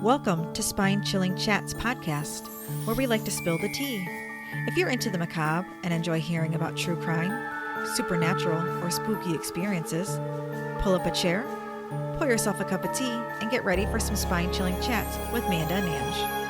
Welcome to Spine Chilling Chats podcast, where we like to spill the tea. If you're into the macabre and enjoy hearing about true crime, supernatural, or spooky experiences, pull up a chair, pour yourself a cup of tea, and get ready for some spine chilling chats with Manda and Ange.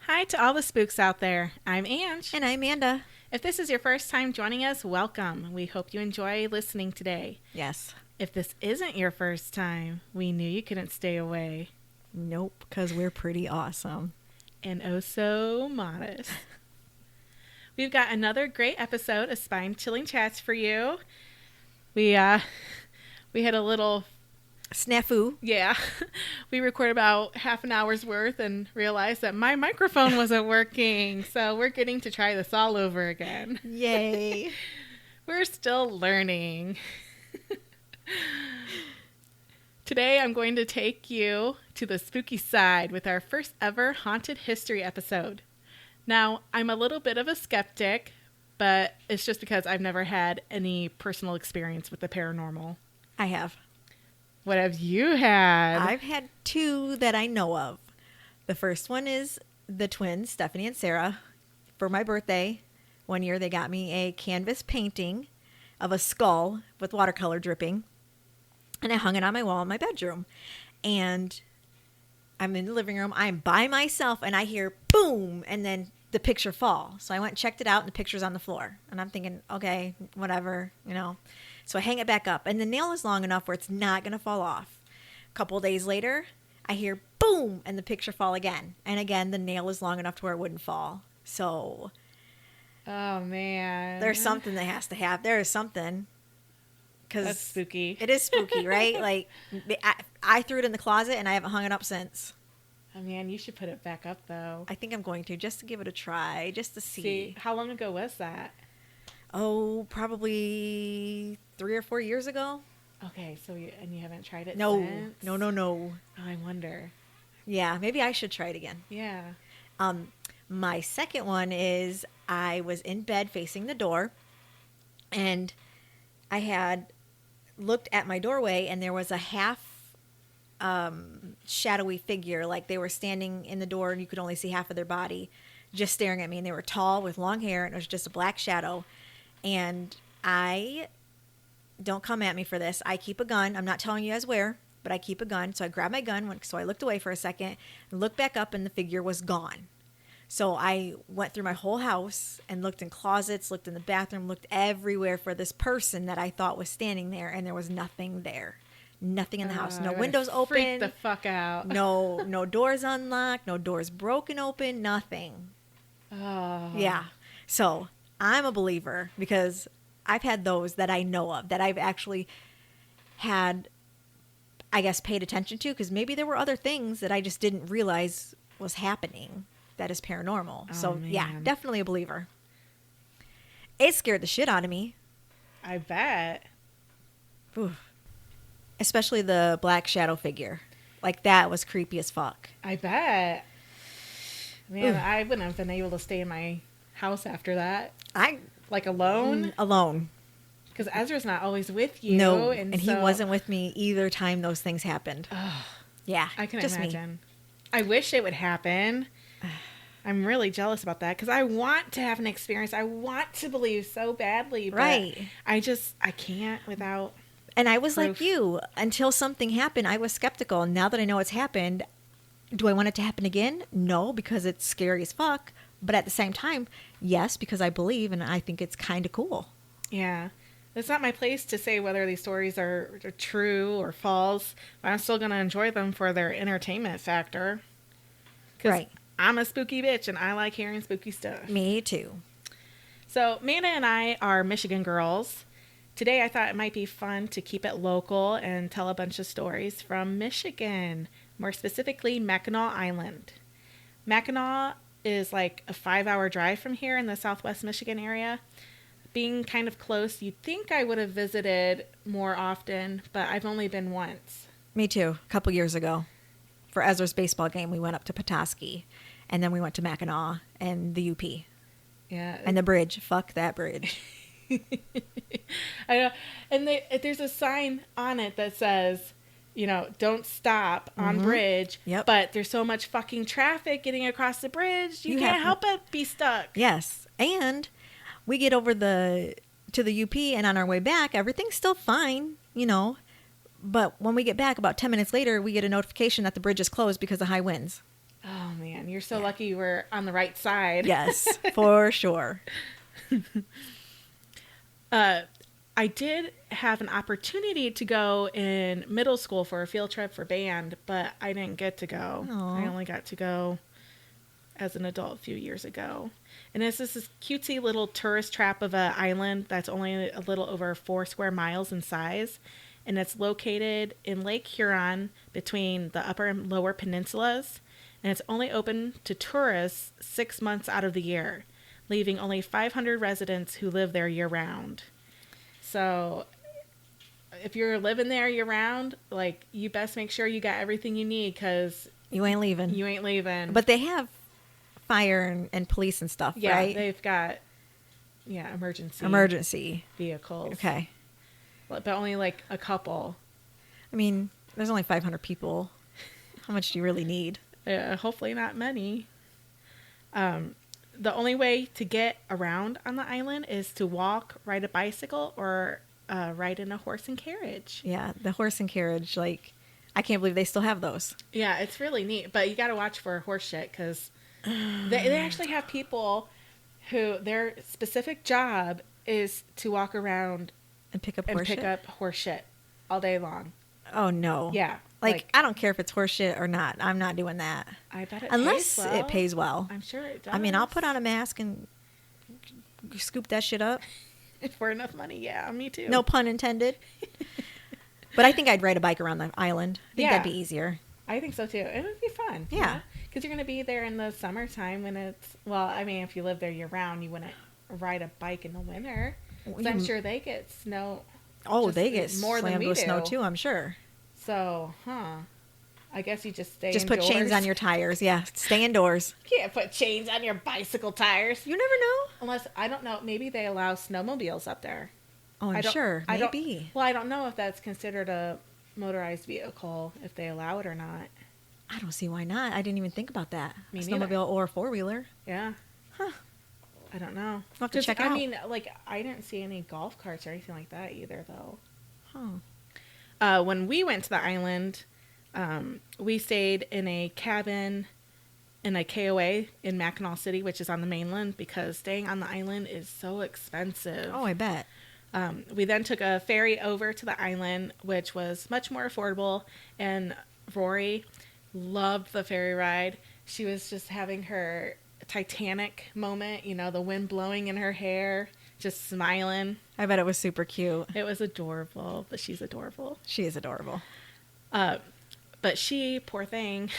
Hi to all the spooks out there. I'm Ange. And I'm Manda. If this is your first time joining us, welcome. We hope you enjoy listening today. Yes. If this isn't your first time, we knew you couldn't stay away. Nope, because we're pretty awesome. And oh so modest. We've got another great episode of Spine Chilling Chats for you. We had a little snafu. Yeah. We recorded about half an hour's worth and realized that my microphone wasn't working. So we're getting to try this all over again. Yay. We're still learning. Today I'm going to take you to the spooky side with our first ever haunted history episode. Now, I'm a little bit of a skeptic, but it's just because I've never had any personal experience with the paranormal. I have. What have you had? I've had two that I know of. The first one is the twins, Stephanie and Sarah. For my birthday, one year they got me a canvas painting of a skull with watercolor dripping. And I hung it on my wall in my bedroom. And I'm in the living room. I'm by myself and I hear boom and then the picture fall. So I went and checked it out and the picture's on the floor. And I'm thinking, okay, whatever, you know. So I hang it back up, and the nail is long enough where it's not going to fall off. A couple of days later, I hear boom, and the picture fall again. And again, the nail is long enough to where it wouldn't fall. So, oh man, there's something that has to happen. There is something. That's spooky. It is spooky, right? Like, I threw it in the closet, and I haven't hung it up since. Oh man, you should put it back up though. I think I'm going to, just to give it a try, just to see. How long ago was that? Oh, probably 3 or 4 years ago. Okay, so you haven't tried it No. since? No. Oh, I wonder. Yeah, maybe I should try it again. Yeah. My second one is I was in bed facing the door, and I had looked at my doorway, and there was a half shadowy figure, like they were standing in the door, and you could only see half of their body, just staring at me. And they were tall with long hair, and it was just a black shadow. And don't come at me for this. I keep a gun. I'm not telling you guys where, but I keep a gun. So I grabbed my gun. So I looked away for a second, looked back up, and the figure was gone. So I went through my whole house and looked in closets, looked in the bathroom, looked everywhere for this person that I thought was standing there, and there was nothing there. Nothing in the house. No windows open. Freak the fuck out. No doors unlocked. No doors broken open. Nothing. Oh. Yeah. So I'm a believer because I've had those that I know of that I've actually had, I guess, paid attention to, because maybe there were other things that I just didn't realize was happening that is paranormal. Oh, so man. yeah, definitely a believer. It scared the shit out of me. I bet. Oof. Especially the black shadow figure. Like, that was creepy as fuck. I bet. Man, Oof. I wouldn't have been able to stay in my house after that. Like alone? Alone. Because Ezra's not always with you. No, and he wasn't with me either time those things happened. Oh, Yeah, I can just imagine. I wish it would happen. I'm really jealous about that because I want to have an experience. I want to believe so badly. But right. I can't without. And I was proof. like you. Until something happened, I was skeptical. And now that I know it's happened, do I want it to happen again? No, because it's scary as fuck. But at the same time, yes, because I believe, and I think it's kind of cool. Yeah. It's not my place to say whether these stories are true or false, but I'm still going to enjoy them for their entertainment factor. Right. I'm a spooky bitch, and I like hearing spooky stuff. Me too. So, Manda and I are Michigan girls. Today, I thought it might be fun to keep it local and tell a bunch of stories from Michigan, more specifically Mackinac Island. Mackinac is like a 5-hour drive from here in the southwest Michigan area. being kind of close, you'd think I would have visited more often, but I've only been once. Me too. A couple years ago. For Ezra's baseball game, we went up to Petoskey. And then we went to Mackinac and the UP. Yeah. And the bridge. Fuck that bridge. I know. And there's a sign on it that says, you know, don't stop on bridge. Yep. But there's so much fucking traffic getting across the bridge, you can't help but be stuck. Yes. And we get over to the UP, and on our way back, everything's still fine, you know. But when we get back, about 10 minutes later, we get a notification that the bridge is closed because of high winds. Oh, man. You're so lucky you were on the right side. Yes, for sure. I did have an opportunity to go in middle school for a field trip for band, but I didn't get to go. Aww. I only got to go as an adult a few years ago. And it's this cutesy little tourist trap of an island that's only a little over 4 square miles in size. And it's located in Lake Huron between the upper and lower peninsulas. And it's only open to tourists 6 months out of the year, leaving only 500 residents who live there year-round. So if you're living there year-round, like, you best make sure you got everything you need, because You ain't leaving. you ain't leaving. But they have fire and police and stuff, yeah, right? they've got emergency vehicles. Okay. But only like a couple. I mean, there's only 500 people. How much do you really need? Hopefully not many. The only way to get around on the island is to walk, ride a bicycle, or ride in a horse and carriage. Yeah, the horse and carriage, like, I can't believe they still have those. Yeah, it's really neat. But you got to watch for horse shit, because they actually have people who their specific job is to walk around And pick up and horse pick shit? up horse shit all day long. Oh, no. Yeah. Like, I don't care if it's horse shit or not. I'm not doing that. I bet it Unless pays well. it pays well. I'm sure it does. I mean, I'll put on a mask and scoop that shit up. For enough money, yeah, me too. No pun intended. But I think I'd ride a bike around the island. I think that'd be easier. I think so too. It would be fun. Yeah. Because you're going to be there in the summertime when it's, well, I mean, if you live there year round, you wouldn't ride a bike in the winter. 'Cause I'm sure they get snow. Oh, just they get more than slammed we with do. snow too, I'm sure. So, I guess you just stay Just indoors. put chains on your tires. Yeah, stay indoors. You can't put chains on your bicycle tires. You never know. Unless, I don't know, maybe they allow snowmobiles up there. Oh, I'm sure. Maybe. Well, I don't know if that's considered a motorized vehicle, if they allow it or not. I don't see why not. I didn't even think about that. Me A neither. snowmobile or a four-wheeler. Yeah. Huh. I don't know. I'll have to 'Cause, check out. I mean, like, I didn't see any golf carts or anything like that either, though. Huh. When we went to the island, we stayed in a cabin in a KOA in Mackinac City, which is on the mainland, because staying on the island is so expensive. Oh, I bet. We then took a ferry over to the island, which was much more affordable, and Rory loved the ferry ride. She was just having her Titanic moment, you know, the wind blowing in her hair, just smiling. I bet it was super cute. It was adorable, but she's adorable. She is adorable. But she, poor thing,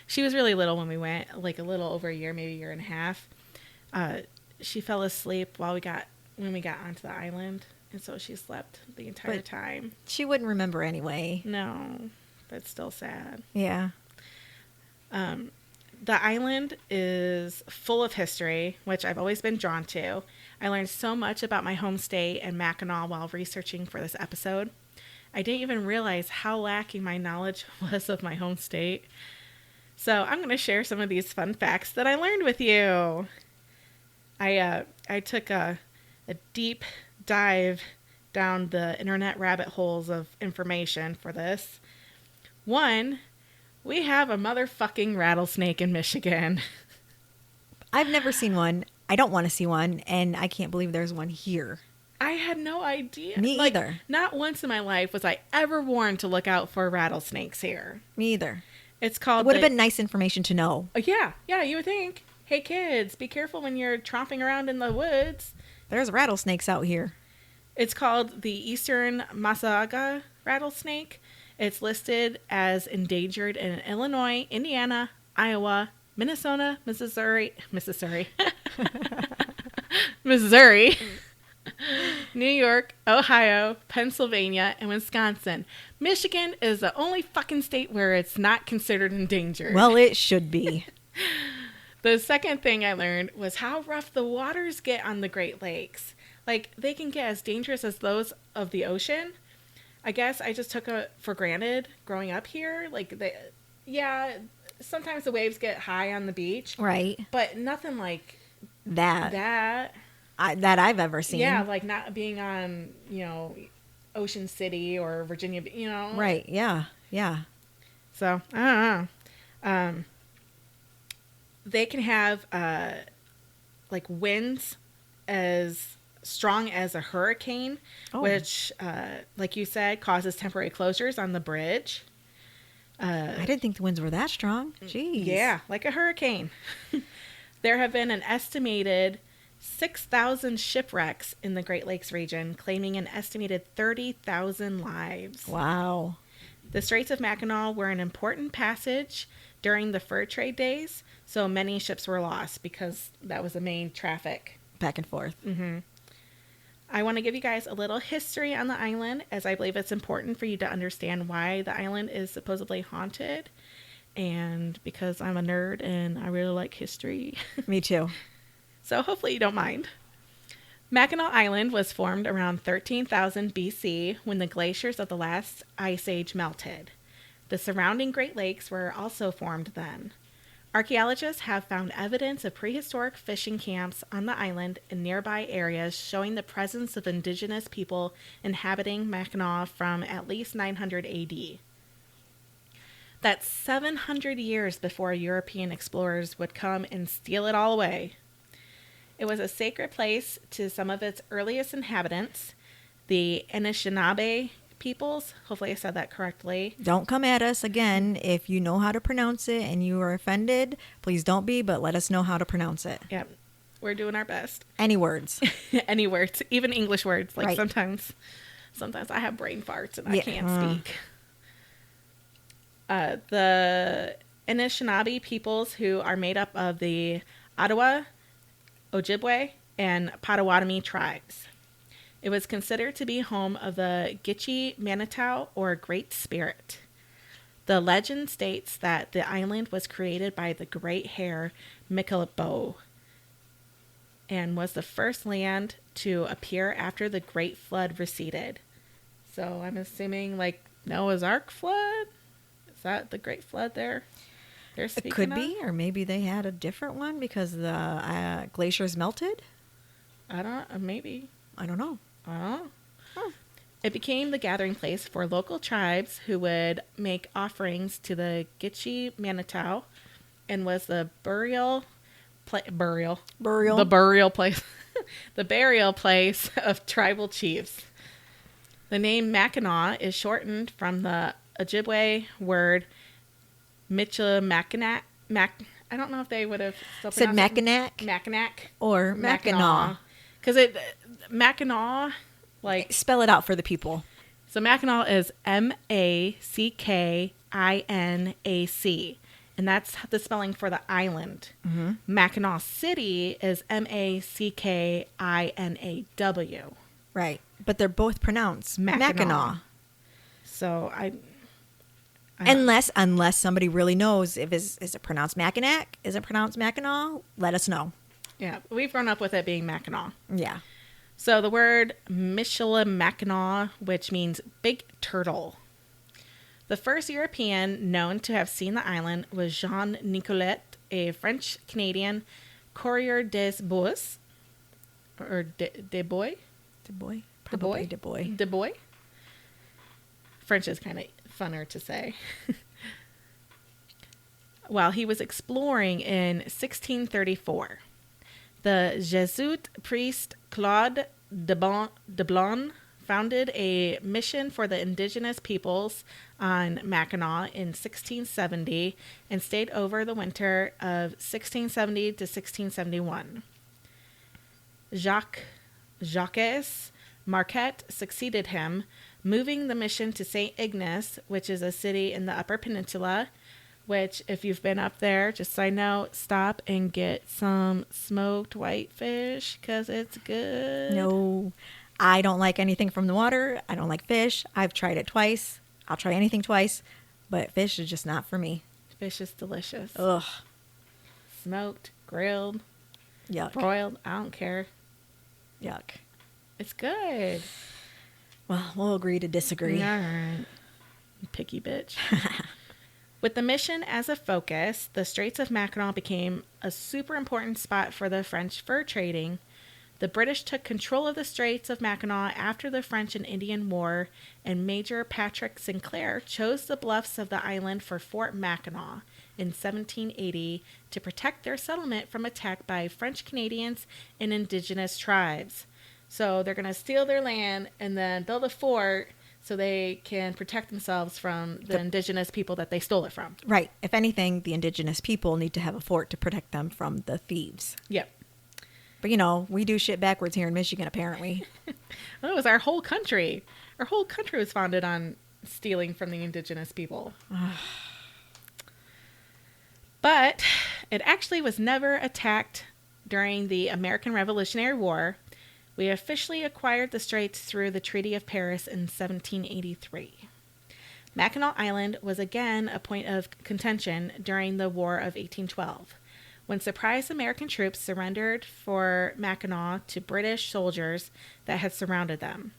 she was really little when we went, like a little over a year, maybe a year and a half. She fell asleep when we got onto the island, and so she slept the entire time. She wouldn't remember anyway. No, that's still sad. Yeah. The island is full of history, which I've always been drawn to. I learned so much about my home state and Mackinac while researching for this episode. I didn't even realize how lacking my knowledge was of my home state. So I'm going to share some of these fun facts that I learned with you. I took a deep dive down the internet rabbit holes of information for this. 1, we have a motherfucking rattlesnake in Michigan. I've never seen one. I don't want to see one, and I can't believe there's one here. I had no idea. Me either. Not once in my life was I ever warned to look out for rattlesnakes here. Me either. It's called... It would have been nice information to know. Yeah, you would think. Hey, kids, be careful when you're tromping around in the woods. There's rattlesnakes out here. It's called the Eastern Masaga rattlesnake. It's listed as endangered in Illinois, Indiana, Iowa, Minnesota, Missouri, New York, Ohio, Pennsylvania, and Wisconsin. Michigan is the only fucking state where it's not considered endangered. Well, it should be. The second thing I learned was how rough the waters get on the Great Lakes. Like, they can get as dangerous as those of the ocean. I guess I just took it for granted growing up here. Like, sometimes the waves get high on the beach. Right. But nothing like That that. that I've ever seen. Yeah, like not being on, Ocean City or Virginia, Right. Yeah. Yeah. So, I don't know. They can have, like, winds as strong as a hurricane, which, like you said, causes temporary closures on the bridge. I didn't think the winds were that strong. Jeez. Yeah, like a hurricane. There have been an estimated 6,000 shipwrecks in the Great Lakes region, claiming an estimated 30,000 lives. Wow. The Straits of Mackinac were an important passage during the fur trade days, so many ships were lost because that was the main traffic. Back and forth. Mm-hmm. I want to give you guys a little history on the island, as I believe it's important for you to understand why the island is supposedly haunted. And because I'm a nerd and I really like history. Me too. So hopefully you don't mind. Mackinac Island was formed around 13,000 BC when the glaciers of the last ice age melted. The surrounding Great Lakes were also formed then. Archaeologists have found evidence of prehistoric fishing camps on the island in nearby areas showing the presence of indigenous people inhabiting Mackinac from at least 900 AD. That's 700 years before European explorers would come and steal it all away. It was a sacred place to some of its earliest inhabitants, the Anishinaabe peoples. Hopefully I said that correctly. Don't come at us again. If you know how to pronounce it and you are offended, please don't be, but let us know how to pronounce it. Yep. We're doing our best. Any words. Any words, even English words. Like right. sometimes I have brain farts and I can't speak. The Anishinaabe peoples, who are made up of the Ottawa, Ojibwe, and Potawatomi tribes. It was considered to be home of the Gitche-Manitow, or Great Spirit. The legend states that the island was created by the Great Hare Miquelbo and was the first land to appear after the Great Flood receded. So I'm assuming like Noah's Ark flood? Is that the Great Flood there? It could be, or maybe they had a different one because the glaciers melted. Maybe. I don't know. It became the gathering place for local tribes who would make offerings to the Gitche-Manitow and was the burial place the burial place of tribal chiefs. The name Mackinac is shortened from the Ojibwe word Michilimackinac. I don't know if they would have said Mackinac. Mackinac. Or Mackinac. Because Mackinac, like... Spell it out for the people. So Mackinac is Mackinac. And that's the spelling for the island. Mm-hmm. Mackinac City is Mackinaw. Right. But they're both pronounced Mackinac. So Unless somebody really knows if is it pronounced Mackinac? Is it pronounced Mackinac? Let us know. Yeah, we've grown up with it being Mackinac. Yeah. So the word Michilimackinac, which means big turtle. The first European known to have seen the island was Jean Nicolet, a French-Canadian coureur des bois, or des bois? Des bois? Probably des bois. Des bois? French is kind of funner to say. While he was exploring in 1634. The Jesuit priest Claude de Blon founded a mission for the indigenous peoples on Mackinac in 1670 and stayed over the winter of 1670 to 1671. Jacques Marquette succeeded him, moving the mission to St. Ignace, which is a city in the Upper Peninsula, which if you've been up there, just side note, stop and get some smoked whitefish because it's good. No, I don't like anything from the water. I don't like fish. I've tried it twice. I'll try anything twice, but fish is just not for me. Fish is delicious. Ugh. Smoked, grilled, Yuck. broiled, I don't care. Yuck. It's good. Well, we'll agree to disagree. All right. Picky bitch. With the mission as a focus, the Straits of Mackinac became a super important spot for the French fur trading. The British took control of the Straits of Mackinac after the French and Indian War, and Major Patrick Sinclair chose the bluffs of the island for Fort Mackinac in 1780 to protect their settlement from attack by French Canadians and indigenous tribes. So they're going to steal their land and then build a fort so they can protect themselves from the indigenous people that they stole it from. Right. If anything, the indigenous people need to have a fort to protect them from the thieves. Yep. But, we do shit backwards here in Michigan, apparently. Well, it was our whole country. Our whole country was founded on stealing from the indigenous people. But it actually was never attacked during the American Revolutionary War. We officially acquired the Straits through the Treaty of Paris in 1783. Mackinac Island was again a point of contention during the War of 1812, when surprised American troops surrendered for Mackinac to British soldiers that had surrounded them.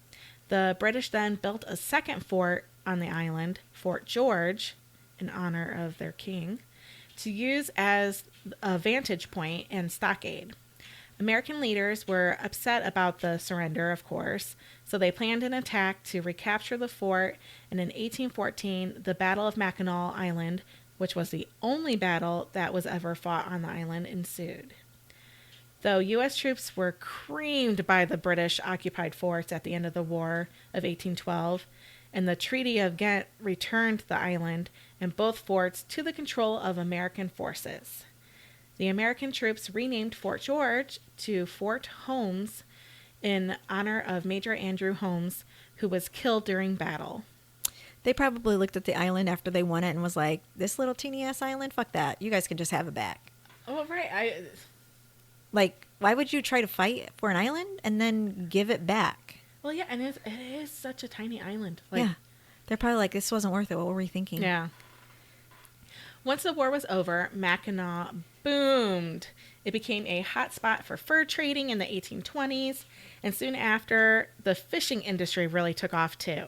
The British then built a second fort on the island, Fort George, in honor of their king, to use as a vantage point and stockade. American leaders were upset about the surrender, of course, so they planned an attack to recapture the fort, and in 1814, the Battle of Mackinac Island, which was the only battle that was ever fought on the island, ensued. Though U.S. troops were creamed by the British-occupied forts at the end of the War of 1812, and the Treaty of Ghent returned the island and both forts to the control of American forces. The American troops renamed Fort George to Fort Holmes in honor of Major Andrew Holmes, who was killed during battle. They probably looked at the island after they won it and was like, this little teeny-ass island? Fuck that. You guys can just have it back. Oh, right. Like, why would you try to fight for an island and then give it back? Well, yeah, and it is such a tiny island. Yeah. They're probably like, this wasn't worth it. What were we thinking? Yeah. Once the war was over, Mackinac boomed. It became a hot spot for fur trading in the 1820s, and soon after, the fishing industry really took off too.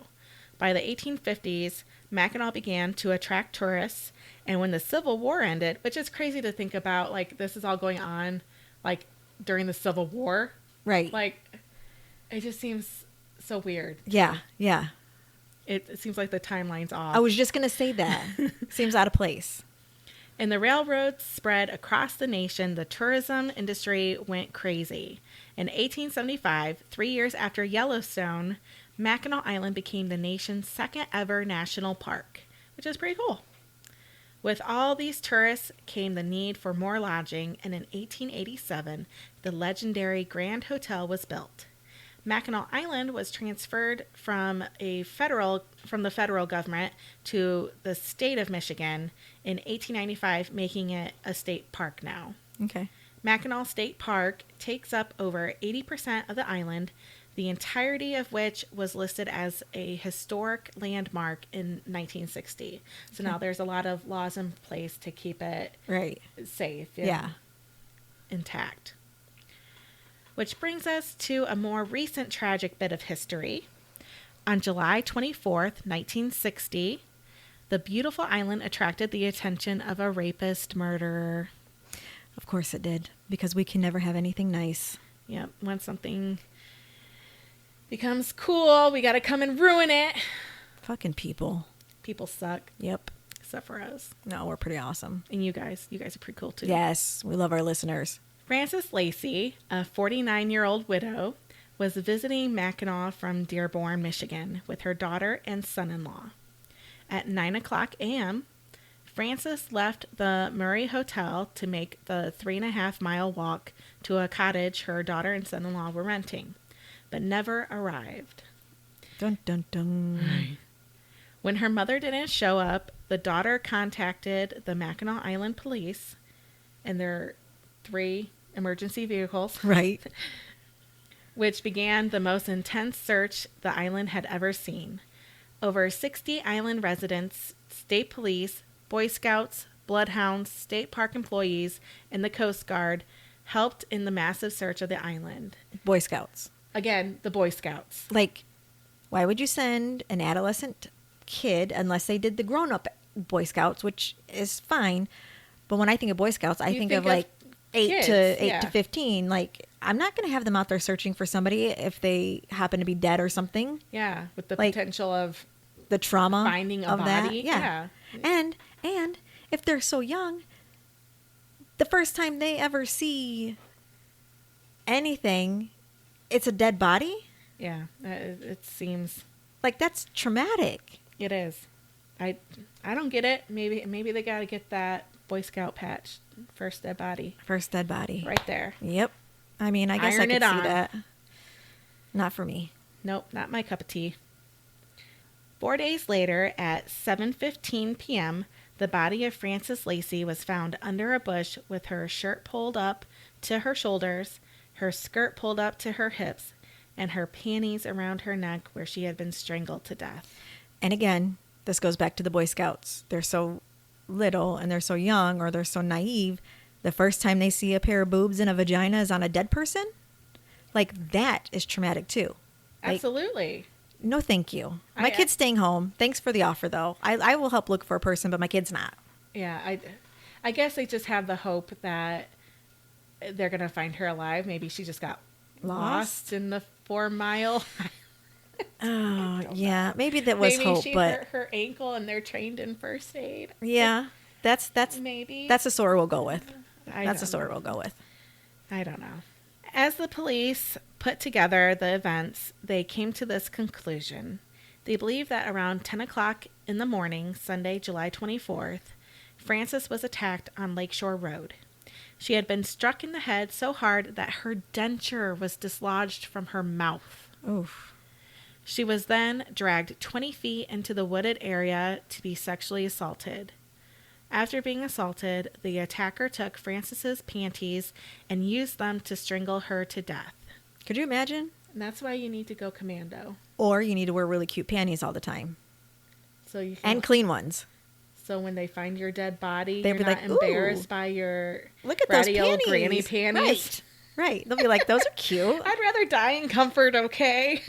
By the 1850s, Mackinac began to attract tourists, and when the Civil War ended, which is crazy to think about, like, this is all going on, like, during the Civil War. Right. Like, it just seems so weird. Yeah, yeah. It seems like the timeline's off. I was just going to say that. Seems out of place. And the railroads spread across the nation. The tourism industry went crazy. In 1875, 3 years after Yellowstone, Mackinac Island became the nation's second ever national park, which is pretty cool. With all these tourists came the need for more lodging, and in 1887, the legendary Grand Hotel was built. Mackinac Island was transferred from the federal government to the state of Michigan in 1895, making it a state park now. Okay. Mackinac State Park takes up over 80% of the island, the entirety of which was listed as a historic landmark in 1960. So now there's a lot of laws in place to keep it safe and intact. Which brings us to a more recent tragic bit of history. On July 24th, 1960, the beautiful island attracted the attention of a rapist murderer. Of course it did, because we can never have anything nice. Yep, when something becomes cool, we gotta come and ruin it. Fucking people. People suck. Yep. Except for us. No, we're pretty awesome. And you guys are pretty cool too. Yes, we love our listeners. Frances Lacey, a 49-year-old widow, was visiting Mackinac from Dearborn, Michigan, with her daughter and son-in-law. At 9:00 a.m., Frances left the Murray Hotel to make the 3.5-mile walk to a cottage her daughter and son-in-law were renting, but never arrived. Dun, dun, dun. When her mother didn't show up, the daughter contacted the Mackinac Island police and their 3 emergency vehicles, Right. which began the most intense search the island had ever seen. Over 60 island residents, state police, Boy Scouts, bloodhounds, state park employees, and the Coast Guard helped in the massive search of the island. Boy Scouts. Again, the Boy Scouts. Like, why would you send an adolescent kid unless they did the grown-up Boy Scouts, which is fine. But when I think of Boy Scouts, I think of like kids, 8 to 15. Like, I'm not going to have them out there searching for somebody if they happen to be dead or something. Yeah, with the Like, potential of the trauma finding a of body. that. Yeah. And if they're so young, the first time they ever see anything, it's a dead body. Yeah, it seems like that's traumatic. It is. I don't get it. Maybe they got to get that Boy Scout patch. First dead body. First dead body. Right there. Yep. I mean, I guess Iron I could see on. that. Not for me. Nope, not my cup of tea. 4 days later, at 7:15 p.m., the body of Frances Lacey was found under a bush with her shirt pulled up to her shoulders, her skirt pulled up to her hips, and her panties around her neck where she had been strangled to death. And again, this goes back to the Boy Scouts. They're so little and they're so young, or they're so naive. The first time they see a pair of boobs and a vagina is on a dead person, like that is traumatic too. Like, absolutely. No, thank you. My kid's staying home. Thanks for the offer, though. I will help look for a person, but my kid's not. Yeah, I guess they just have the hope that they're going to find her alive. Maybe she just got lost in the 4 mile. Oh, yeah. Maybe that was maybe hope, she but hurt her ankle and they're trained in first aid. Yeah, that's maybe that's a story we'll go with. I don't know. As the police put together the events, they came to this conclusion. They believe that around 10 o'clock in the morning, Sunday, July 24th, Frances was attacked on Lakeshore Road. She had been struck in the head so hard that her denture was dislodged from her mouth. Oof. She was then dragged 20 feet into the wooded area to be sexually assaulted. After being assaulted, the attacker took Frances's panties and used them to strangle her to death. Could you imagine? And that's why you need to go commando. Or you need to wear really cute panties all the time. So you can, and clean ones. So when they find your dead body, they'll you're be not like, embarrassed by your look at those panties. Granny panties. Right. They'll be like, those are cute. I'd rather die in comfort, okay?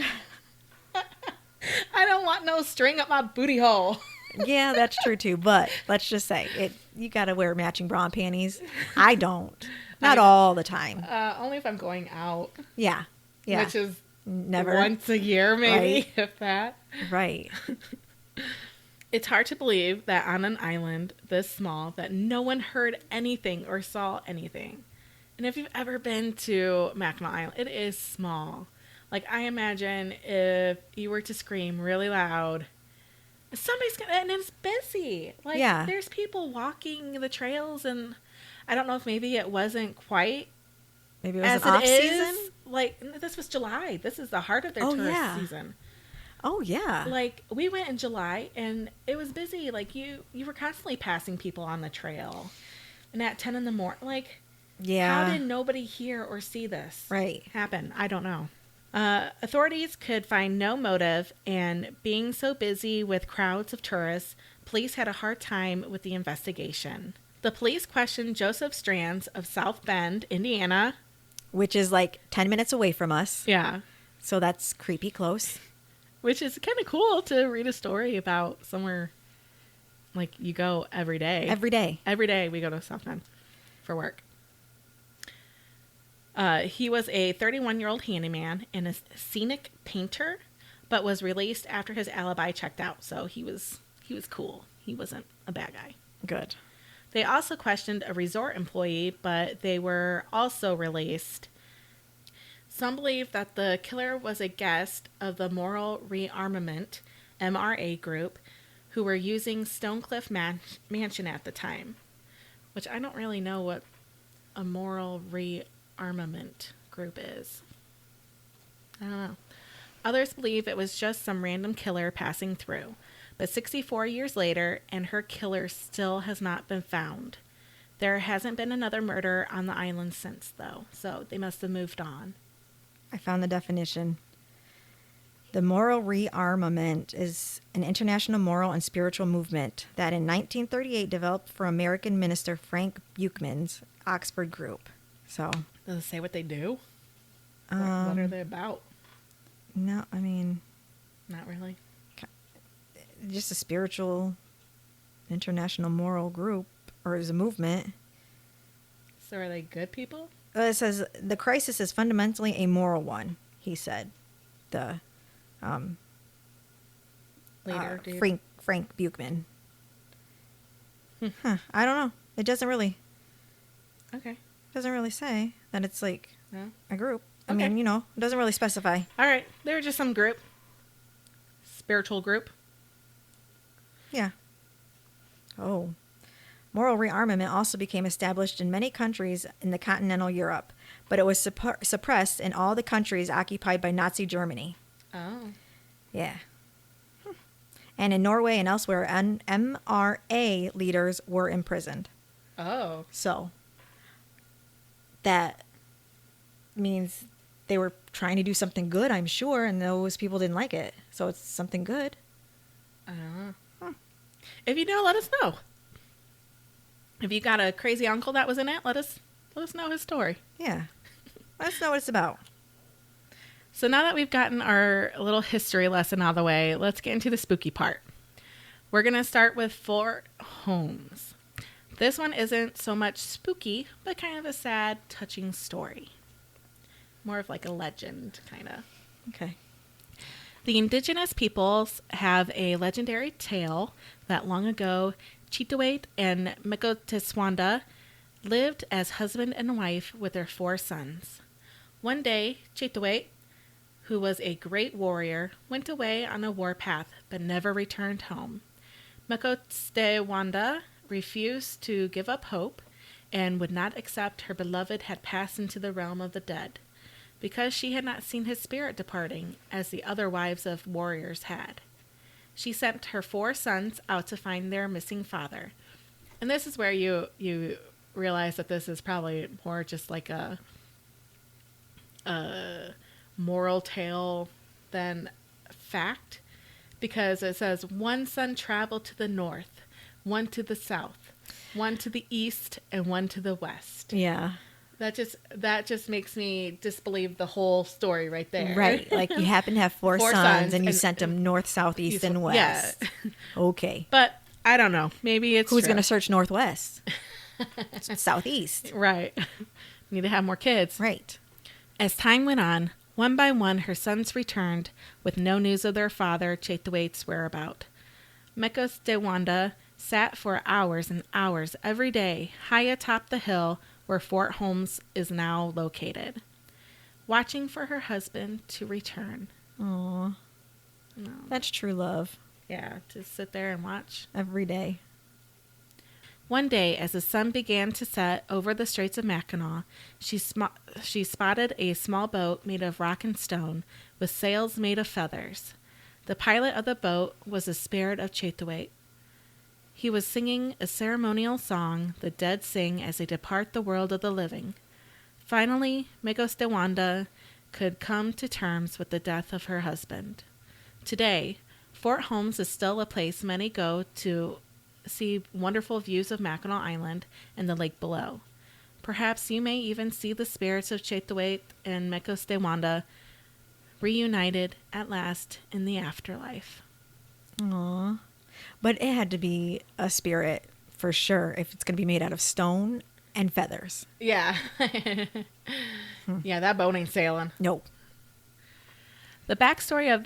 I don't want no string up my booty hole. Yeah, that's true too. But let's just say you got to wear matching bra and panties. I don't. Not all the time. Only if I'm going out. Yeah. Yeah. Which is never once a year, maybe, right. if that. Right. It's hard to believe that on an island this small that no one heard anything or saw anything. And if you've ever been to Mackinac Island, it is small. Like, I imagine if you were to scream really loud, somebody's gonna, and it's busy. Like, yeah. There's people walking the trails, and I don't know if maybe it wasn't quite. Maybe it was an off season. Like, this was July. This is the heart of their tourist season. Oh yeah. Like, we went in July and it was busy. Like, you were constantly passing people on the trail, and at 10 in the morning, like, yeah. How did nobody hear or see this happen? I don't know. Authorities could find no motive, and being so busy with crowds of tourists, police had a hard time with the investigation. The police questioned Joseph Strands of South Bend, Indiana. Which is like 10 minutes away from us. Yeah. So that's creepy close. Which is kind of cool to read a story about somewhere like you go every day. Every day. Every day we go to South Bend for work. He was a 31-year-old handyman and a scenic painter, but was released after his alibi checked out. So he was cool. He wasn't a bad guy. Good. They also questioned a resort employee, but they were also released. Some believe that the killer was a guest of the Moral Rearmament, MRA group, who were using Stonecliff Mansion at the time, which I don't really know what a Moral Rearmament group is. I don't know. Others believe it was just some random killer passing through, But 64 years later, and her killer still has not been found. There hasn't been another murder on the island since, though, so they must have moved on. I found the definition. The moral rearmament is an international moral and spiritual movement that in 1938 developed for American minister Frank Buchman's Oxford group. So, Does it say what they do? What are they about? no, I mean, Not really. just a spiritual international moral group, or is a movement. So are they good people? It says the crisis is fundamentally a moral one, he said. The Later, dude. Frank Buchman. I don't know. It doesn't really Okay. say that it's like No? a group. I Okay. mean, it doesn't really specify. All right. They were just some group. Spiritual group. Yeah. Oh. Moral rearmament also became established in many countries in the continental Europe, but it was suppressed in all the countries occupied by Nazi Germany. Oh. Yeah. And in Norway and elsewhere, MRA leaders were imprisoned. Oh. So that means they were trying to do something good, I'm sure, and those people didn't like it. So it's something good. I don't know. If you know, let us know. If you got a crazy uncle that was in it, let us know his story. Yeah. Let us know what it's about. So now that we've gotten our little history lesson out of the way, let's get into the spooky part. We're going to start with Fort Holmes. This one isn't so much spooky, but kind of a sad, touching story. More of like a legend, kind of. Okay. The indigenous peoples have a legendary tale that long ago, Chitawait and Mekoteswanda lived as husband and wife with their 4 sons. One day, Chitawait, who was a great warrior, went away on a warpath but never returned home. Mekoteswanda refused to give up hope and would not accept her beloved had passed into the realm of the dead, because she had not seen his spirit departing as the other wives of warriors had. She sent her 4 sons out to find their missing father. And this is where you realize that this is probably more just like a moral tale than fact, because it says 1 son traveled to the north, 1 to the south, 1 to the east, and 1 to the west. Yeah. That just makes me disbelieve the whole story right there. Right. Like you happen to have 4 4 sons and you sent them north, south, east, and west. Yeah. Okay. But I don't know. Maybe it's Who's true. going to search northwest? Southeast. Right. Need to have more kids. Right. As time went on, one by one, her sons returned with no news of their father, Chetawait's whereabout. Mekoteswanda sat for hours and hours every day high atop the hill where Fort Holmes is now located, watching for her husband to return. Aw. No. That's true love. Yeah, to sit there and watch. Every day. One day, as the sun began to set over the Straits of Mackinac, she spotted a small boat made of rock and stone with sails made of feathers. The pilot of the boat was the spirit of Chetawait. He was singing a ceremonial song the dead sing as they depart the world of the living. Finally, Mekoteswanda could come to terms with the death of her husband. Today, Fort Holmes is still a place many go to see wonderful views of Mackinac Island and the lake below. Perhaps you may even see the spirits of Chetawait and Mekoteswanda reunited at last in the afterlife. Aw. But it had to be a spirit for sure if it's going to be made out of stone and feathers. Yeah. Yeah, that boat ain't sailing. Nope. The backstory of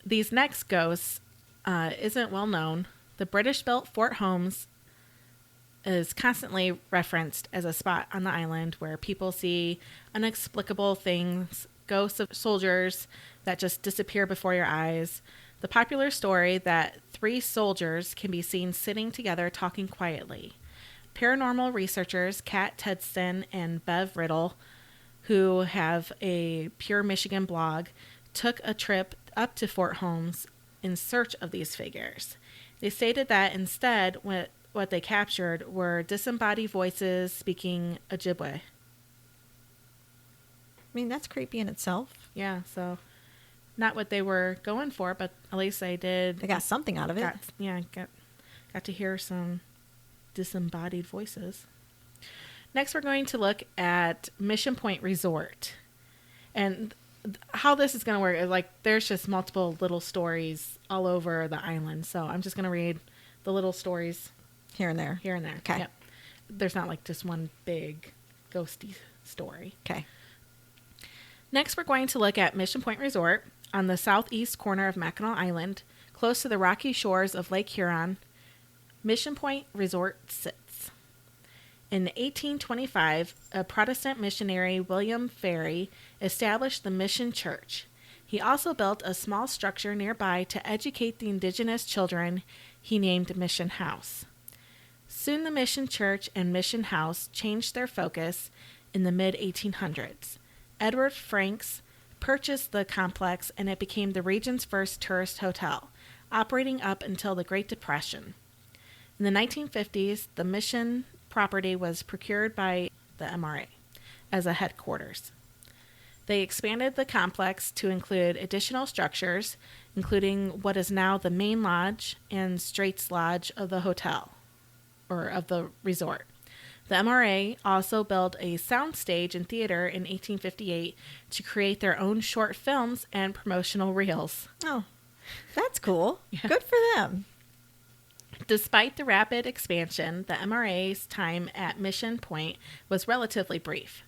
these next ghosts isn't well known. The British-built Fort Holmes is constantly referenced as a spot on the island where people see inexplicable things, ghosts of soldiers that just disappear before your eyes. The popular story that 3 soldiers can be seen sitting together talking quietly. Paranormal researchers Kat Tedston and Bev Riddle, who have a Pure Michigan blog, took a trip up to Fort Holmes in search of these figures. They stated that instead, what they captured were disembodied voices speaking Ojibwe. I mean, that's creepy in itself. Yeah, so not what they were going for, but at least they did. They got something out of it. Got to hear some disembodied voices. Next, we're going to look at Mission Point Resort. And how this is going to work is like there's just multiple little stories all over the island. So I'm just going to read the little stories Here and there. Okay. Yep. There's not like just one big ghosty story. Okay. Next, we're going to look at Mission Point Resort on the southeast corner of Mackinac Island, close to the rocky shores of Lake Huron. Mission Point Resort sits. In 1825, a Protestant missionary, William Ferry, established the Mission Church. He also built a small structure nearby to educate the indigenous children he named Mission House. Soon the Mission Church and Mission House changed their focus in the mid-1800s. Edward Franks purchased the complex and it became the region's first tourist hotel, operating up until the Great Depression. In the 1950s, the Mission property was procured by the MRA as a headquarters. They expanded the complex to include additional structures, including what is now the main lodge and Straits Lodge of the hotel, or of the resort. The MRA also built a soundstage and theater in 1858 to create their own short films and promotional reels. Oh, that's cool. Yeah. Good for them. Despite the rapid expansion, the MRA's time at Mission Point was relatively brief.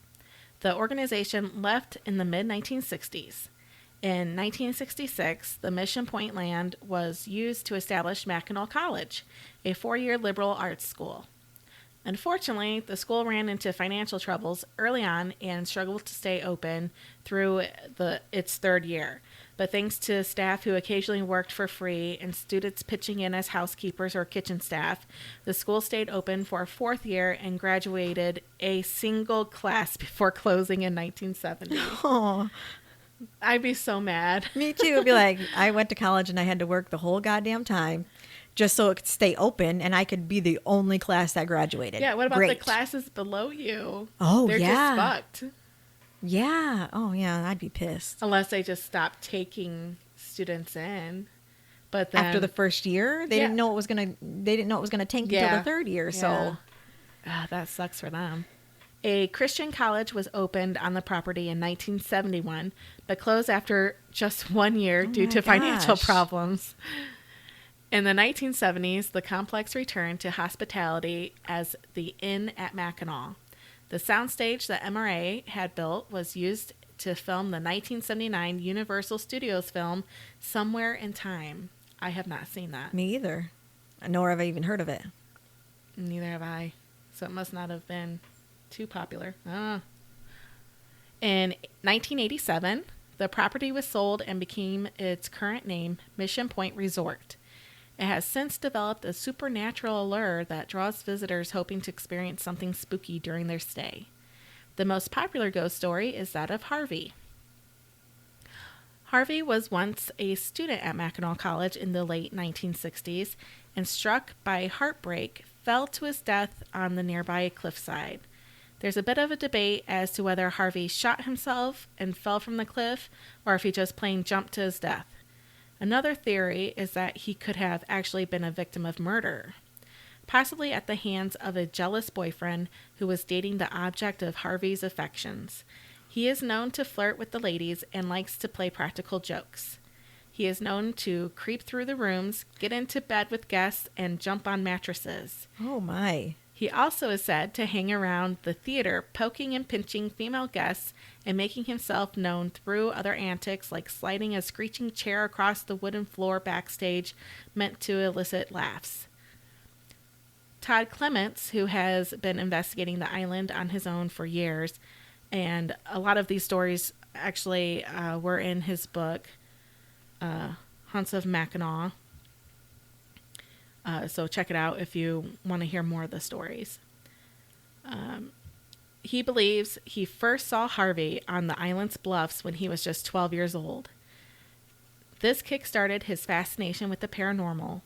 The organization left in the mid-1960s. In 1966, the Mission Point land was used to establish Mackinac College, a 4-year liberal arts school. Unfortunately, the school ran into financial troubles early on and struggled to stay open through its third year. But thanks to staff who occasionally worked for free and students pitching in as housekeepers or kitchen staff, the school stayed open for a 4th year and graduated a single class before closing in 1970. Oh, I'd be so mad. me too. It'd be like, I went to college and I had to work the whole goddamn time just so it could stay open and I could be the only class that graduated. Yeah, what about Great. the classes below you? Oh, They're yeah. just fucked. Yeah. Oh, yeah. I'd be pissed. Unless they just stop taking students in. But then, After the first year, they Yeah. didn't know it was gonna. They didn't know it was gonna tank until the third year. So, that sucks for them. A Christian college was opened on the property in 1971, but closed after just 1 year due my to financial gosh. problems. In the 1970s, the complex returned to hospitality as the Inn at Mackinac. The soundstage that MRA had built was used to film the 1979 Universal Studios film Somewhere in Time. I have not seen that. me either. Nor have I even heard of it. Neither have I. So it must not have been too popular. I don't know. In 1987, the property was sold and became its current name, Mission Point Resort. It has since developed a supernatural allure that draws visitors hoping to experience something spooky during their stay. The most popular ghost story is that of Harvey. Harvey was once a student at Mackinac College in the late 1960s and, struck by heartbreak, fell to his death on the nearby cliffside. There's a bit of a debate as to whether Harvey shot himself and fell from the cliff or if he just plain jumped to his death. Another theory is that he could have actually been a victim of murder, possibly at the hands of a jealous boyfriend who was dating the object of Harvey's affections. He is known to flirt with the ladies and likes to play practical jokes. He is known to creep through the rooms, get into bed with guests, and jump on mattresses. Oh my. He also is said to hang around the theater, poking and pinching female guests and making himself known through other antics like sliding a screeching chair across the wooden floor backstage meant to elicit laughs. Todd Clements, who has been investigating the island on his own for years, and a lot of these stories actually were in his book, Haunts of Mackinac. So check it out if you want to hear more of the stories. He believes he first saw Harvey on the island's bluffs when he was just 12 years old. This kick-started his fascination with the paranormal.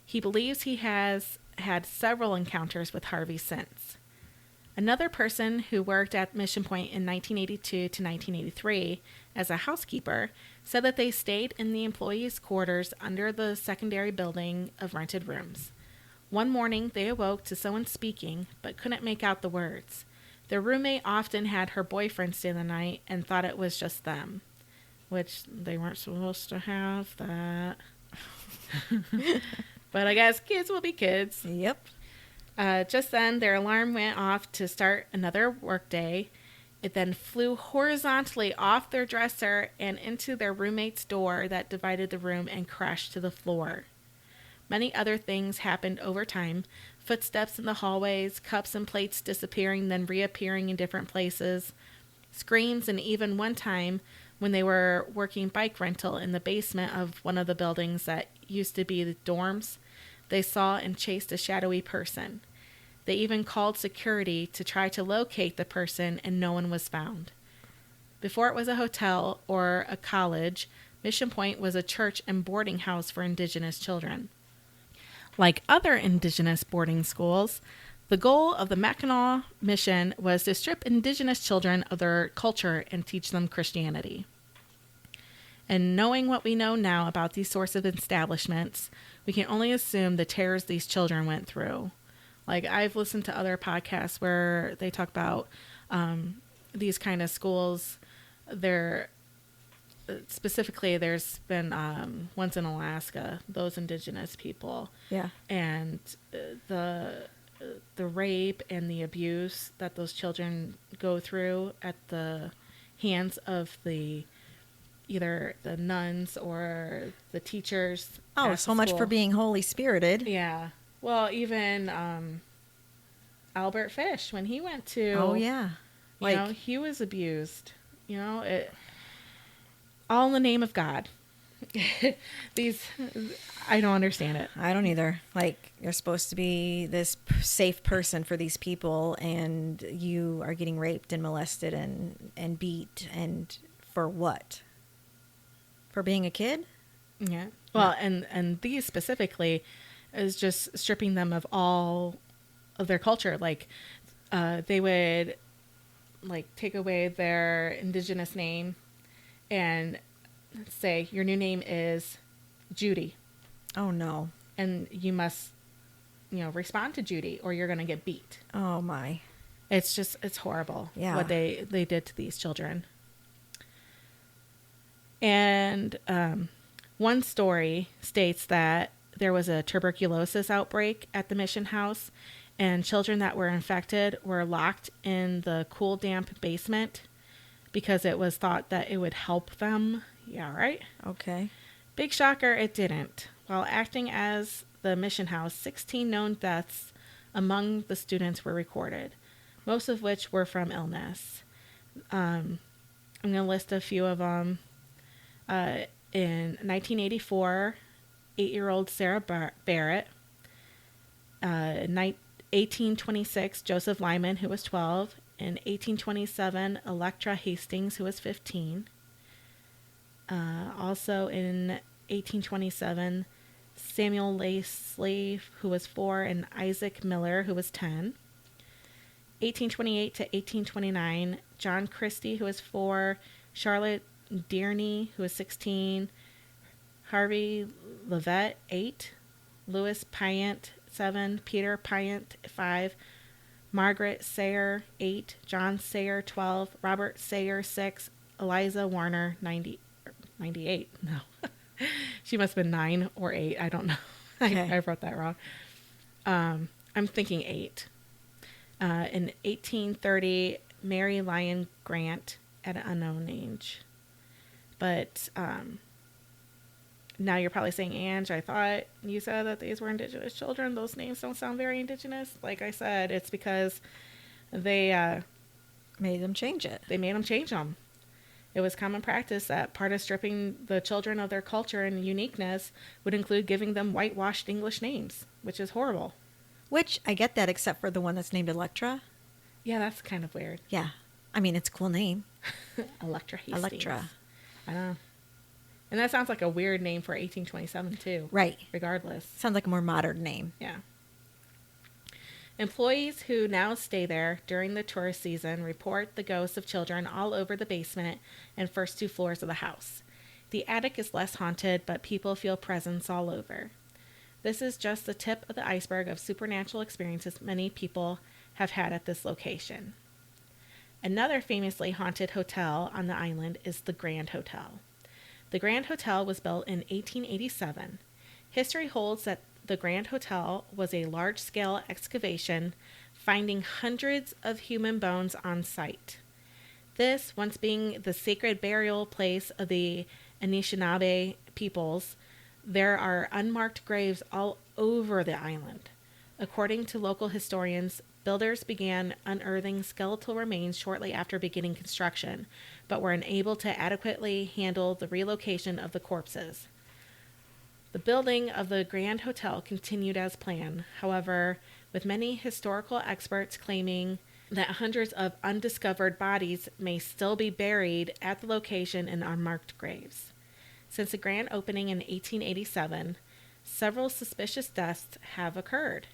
He believes he has had several encounters with Harvey since. Another person who worked at Mission Point in 1982 to 1983 as a housekeeper said that they stayed in the employees' quarters under the secondary building of rented rooms. One morning, they awoke to someone speaking, but couldn't make out the words. Their roommate often had her boyfriend stay the night and thought it was just them, which they weren't supposed to have that. But I guess kids will be kids. Yep. Just then, their alarm went off to start another workday. It then flew horizontally off their dresser and into their roommate's door that divided the room and crashed to the floor. Many other things happened over time. Footsteps in the hallways, cups and plates disappearing, then reappearing in different places. Screams, and even one time when they were working bike rental in the basement of one of the buildings that used to be the dorms, they saw and chased a shadowy person. They even called security to try to locate the person, and no one was found. Before it was a hotel or a college, Mission Point was a church and boarding house for Indigenous children. Like other Indigenous boarding schools, the goal of the Mackinac mission was to strip Indigenous children of their culture and teach them Christianity. And knowing what we know now about these sorts of establishments, we can only assume the terrors these children went through. Like, I've listened to other podcasts where they talk about these kind of schools. Specifically, there's been ones in Alaska, those Indigenous people. Yeah. And the rape and the abuse that those children go through at the hands of either the nuns or the teachers. Oh, so much for being Holy Spirited. Yeah. Well, even Albert Fish, when he went to... Oh, yeah. He was abused. All in the name of God. I don't understand it. I don't either. Like, you're supposed to be this safe person for these people, and you are getting raped and molested and beat, and for what? For being a kid? Yeah. Well, and these specifically is just stripping them of all of their culture. Like, they would, take away their Indigenous name and say, your new name is Judy. Oh, no. And you must, respond to Judy or you're going to get beat. Oh, my. It's horrible what they did to these children. And one story states that there was a tuberculosis outbreak at the mission house, and children that were infected were locked in the cool, damp basement because it was thought that it would help them. Yeah, right? Okay. Big shocker, it didn't. While acting as the mission house, 16 known deaths among the students were recorded, most of which were from illness. I'm going to list a few of them. In 1984, 8-year-old Sarah Barrett. In 1826, Joseph Lyman, who was 12. In 1827, Electra Hastings, who was 15. Also in 1827, Samuel Lacey, who was 4, and Isaac Miller, who was 10. 1828 to 1829, John Christie, who was 4, Charlotte Dearney, who was 16, Harvey Levet, 8, Louis Pyant, 7, Peter Pyant, 5, Margaret Sayer, 8, John Sayer, 12, Robert Sayer, 6, Eliza Warner, 98. No. She must have been 9 or 8. I don't know. Okay. I wrote that wrong. I'm thinking 8. In 1830, Mary Lyon Grant at an unknown age. But now you're probably saying, Ange, I thought you said that these were Indigenous children. Those names don't sound very Indigenous. Like I said, it's because they made them change it. They made them change them. It was common practice that part of stripping the children of their culture and uniqueness would include giving them whitewashed English names, which is horrible. Which, I get that, except for the one that's named Electra. Yeah, that's kind of weird. Yeah. I mean, it's a cool name. Electra Hastings. Electra. I know. And that sounds like a weird name for 1827 too. Right. Regardless. Sounds like a more modern name. Yeah. Employees who now stay there during the tourist season report the ghosts of children all over the basement and first 2 floors of the house. The attic is less haunted, but people feel presence all over. This is just the tip of the iceberg of supernatural experiences many people have had at this location. Another famously haunted hotel on the island is the Grand Hotel. The Grand Hotel was built in 1887. History holds that the Grand Hotel was a large-scale excavation, finding hundreds of human bones on site. This, once being the sacred burial place of the Anishinaabe peoples, there are unmarked graves all over the island. According to local historians, builders began unearthing skeletal remains shortly after beginning construction, but were unable to adequately handle the relocation of the corpses. The building of the Grand Hotel continued as planned, however, with many historical experts claiming that hundreds of undiscovered bodies may still be buried at the location in unmarked graves. Since the grand opening in 1887, several suspicious deaths have occurred.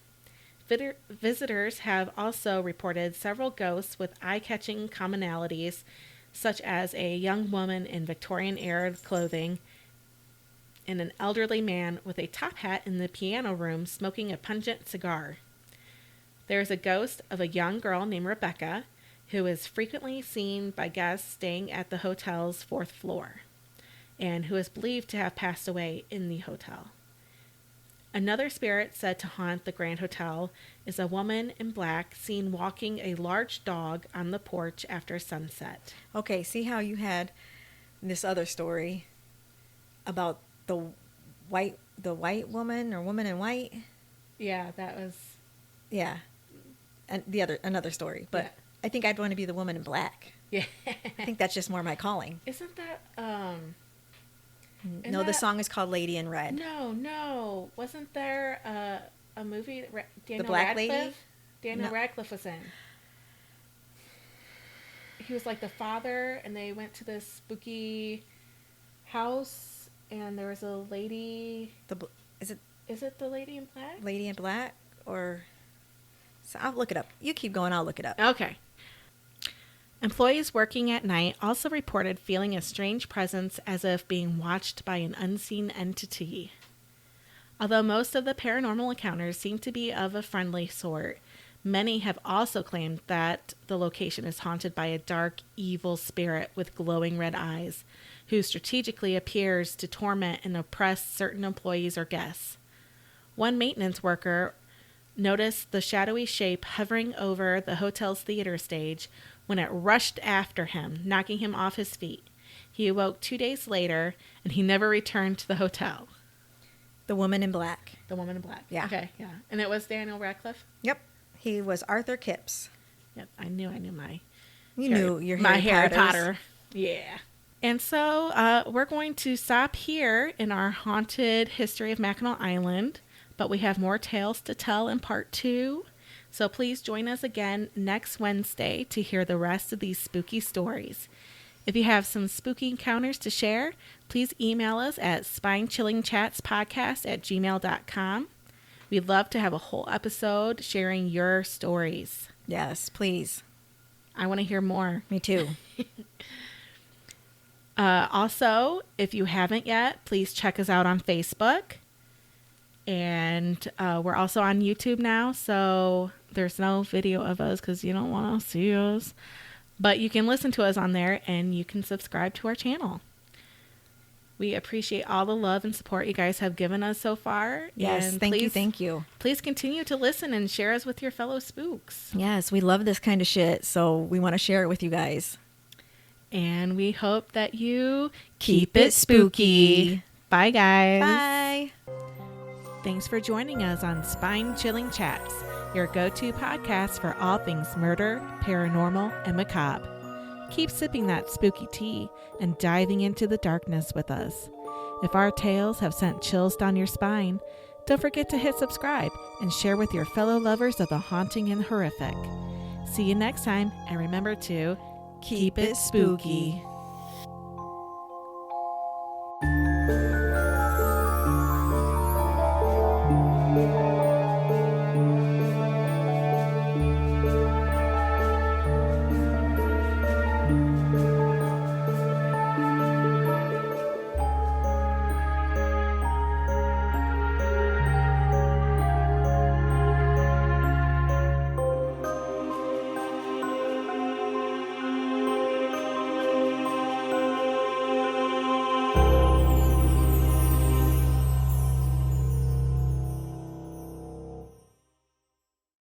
Visitors have also reported several ghosts with eye-catching commonalities, such as a young woman in Victorian-era clothing and an elderly man with a top hat in the piano room smoking a pungent cigar. There is a ghost of a young girl named Rebecca, who is frequently seen by guests staying at the hotel's 4th floor, and who is believed to have passed away in the hotel. Another spirit said to haunt the Grand Hotel is a woman in black seen walking a large dog on the porch after sunset. Okay, see how you had this other story about the white woman or woman in white? Yeah, that was... Yeah. And another story, but yeah. I think I'd want to be the woman in black. Yeah. I think that's just more my calling. Isn't that No, the song is called Lady in Red. No. Wasn't there a movie that Daniel The Black Radcliffe? Lady? Daniel No. Radcliffe was in. He was like the father, and they went to this spooky house, and there was a lady. Is it the Lady in Black? Lady in Black? Or... So I'll look it up. You keep going, I'll look it up. Okay. Employees working at night also reported feeling a strange presence as if being watched by an unseen entity. Although most of the paranormal encounters seem to be of a friendly sort, many have also claimed that the location is haunted by a dark, evil spirit with glowing red eyes, who strategically appears to torment and oppress certain employees or guests. One maintenance worker noticed the shadowy shape hovering over the hotel's theater stage when it rushed after him, knocking him off his feet. He awoke 2 days later, and he never returned to the hotel. The Woman in Black. The Woman in Black. Yeah. Okay, yeah. And it was Daniel Radcliffe? Yep. He was Arthur Kipps. Yep, I knew my... You knew your Harry Potters. Potter. Yeah. And so we're going to stop here in our haunted history of Mackinac Island, but we have more tales to tell in part 2. So please join us again next Wednesday to hear the rest of these spooky stories. If you have some spooky encounters to share, please email us at spinechillingchatspodcast@gmail.com. We'd love to have a whole episode sharing your stories. Yes, please. I want to hear more. Me too. Also, if you haven't yet, please check us out on Facebook. And we're also on YouTube now, so there's no video of us because you don't want to see us. But you can listen to us on there, and you can subscribe to our channel. We appreciate all the love and support you guys have given us so far. Yes, and thank you. Please continue to listen and share us with your fellow spooks. Yes, we love this kind of shit, so we want to share it with you guys. And we hope that you keep it spooky. Bye, guys. Bye. Thanks for joining us on Spine Chilling Chats, your go-to podcast for all things murder, paranormal, and macabre. Keep sipping that spooky tea and diving into the darkness with us. If our tales have sent chills down your spine, don't forget to hit subscribe and share with your fellow lovers of the haunting and horrific. See you next time, and remember to keep it spooky.